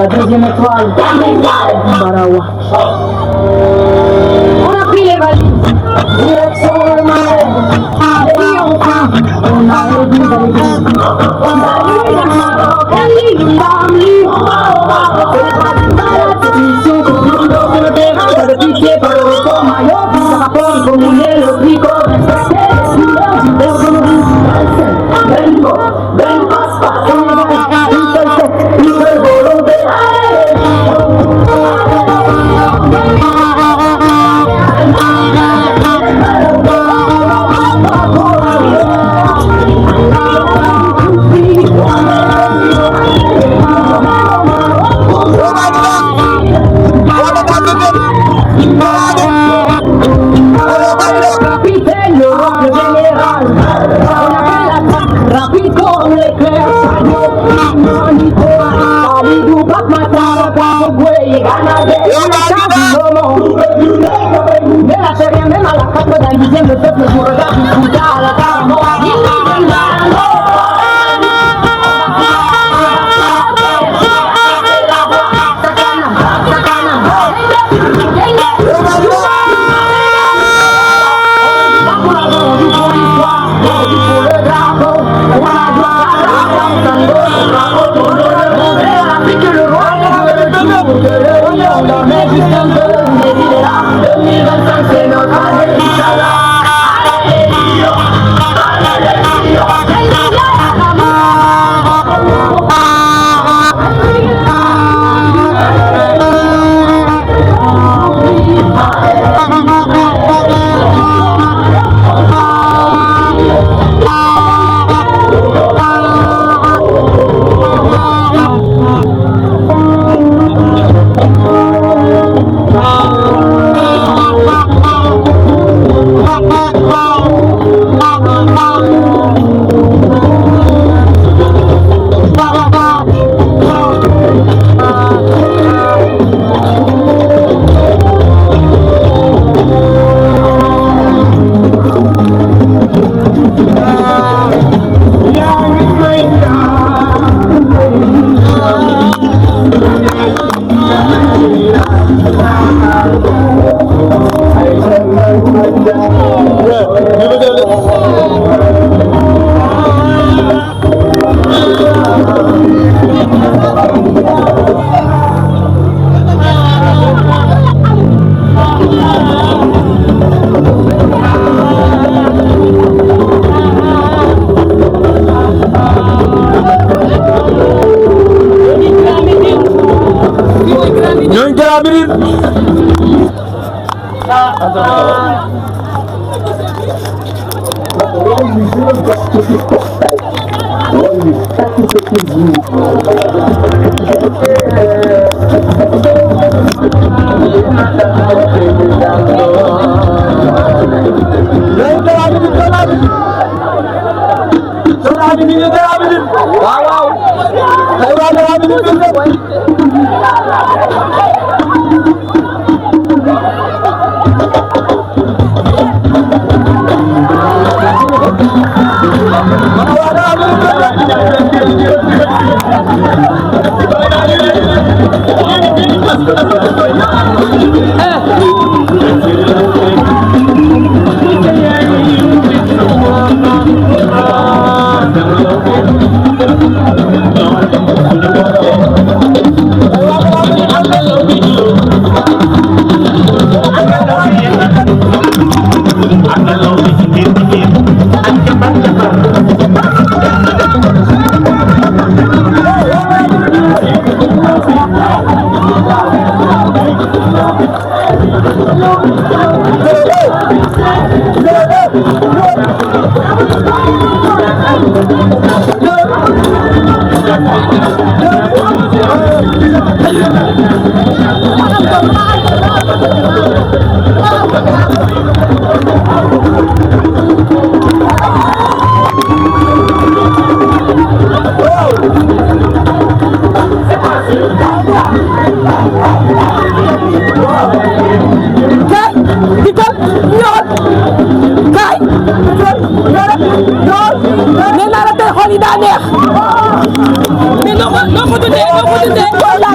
la deuxième étoile, Barawa. On a pris les valises, direction le marais. Et enfin, on a réduit dans l'église. On a eu le Maroc, on mission pour nous dans le terrain, pas de pitié, pas de repos, maillot, ça rapporte comme on est le prix comme un sachet. Vengo, ven pasta, une seule tête, une seule volonté. Mais la chérie, même à la 90e, le peuple vous regarde, il fout à la barre. C'est notre année, Inch'Allah. yi daa neex mais noo ko dundee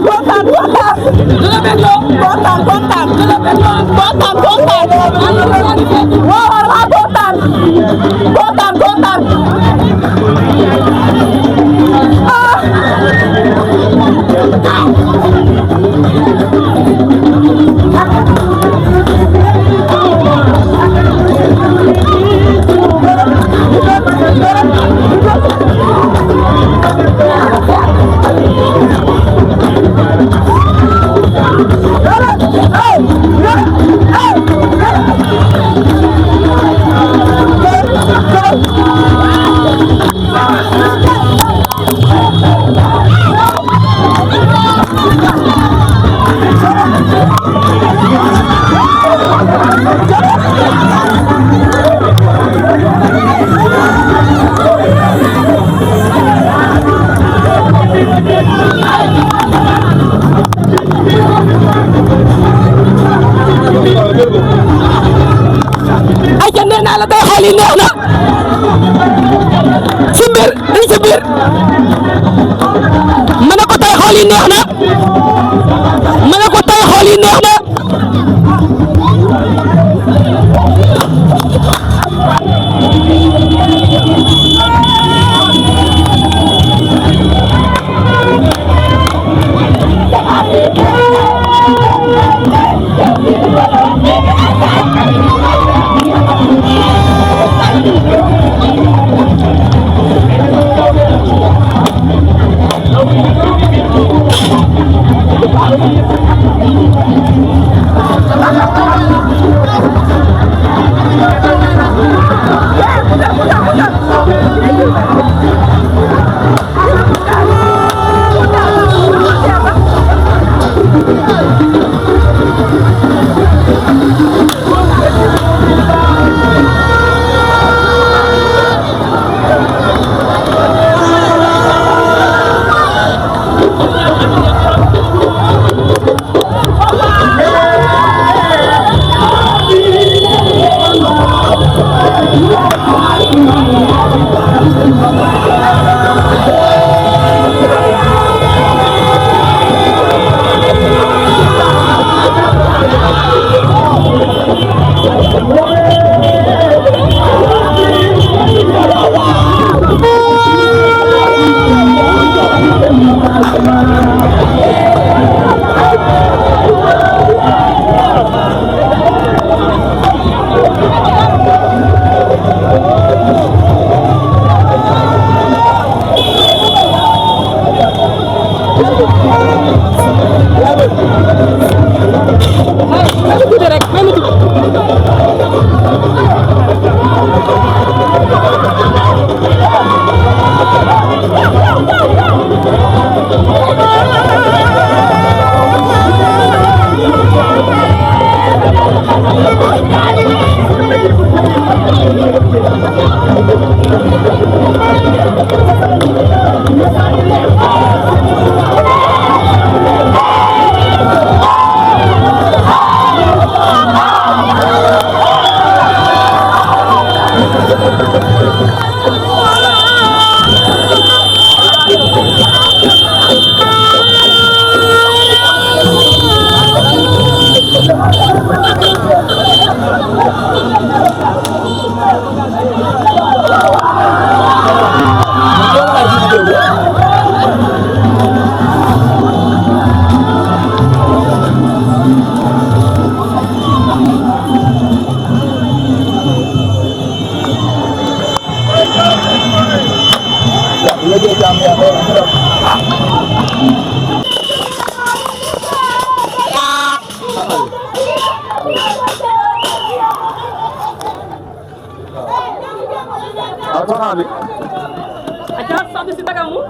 kontaan du la bëgg loo kontaan du la bëgg loo kontaan waaw kontaan xol yi neex na si biir dañ si biir ma ne ko tey xol yi neex na ma ne ko tey xol yi neex na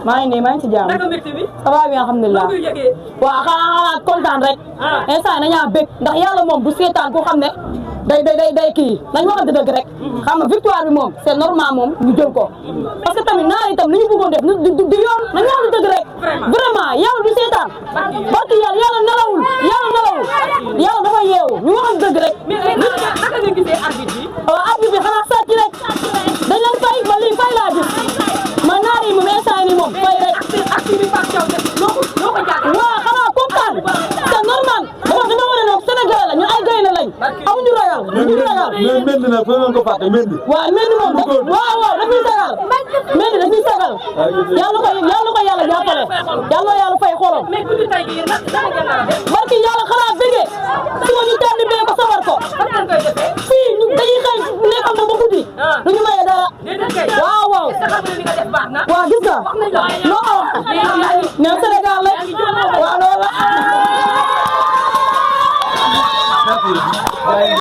maa ngi nii maa ngi ci jàmm ça va bien alhamdulilah waaw xanaa kontaan rek instant nañaa bëgg ndax yàlla moom du seetaan ku xam ne day kii nañ waxante dëgg rek xam nga victoire bi moom c'est normal moom ñu jël ko parce que tamit naa itam li ñu bëggoon def du yoon nañ waxante dëgg rek vraiment yàlla du seetaan barki yàlla nelawul yàlla dafa yeewu ñu waxante dëgg rek naka nga gisee arbitre bi arbitre bi xanaa sàcc rek dañ leen fay ma lii fay laa gis ma naar amuñu ragal mais Mendy nag foo ko fàtte Mendy. waaw Mendy moom waaw dafiy sagal Mendy dafiy sagal yàlla ko yàlla jàppale yàlla fay xolam barki yàlla xanaa bëggee su ma ñu tànn bee ko sawar ko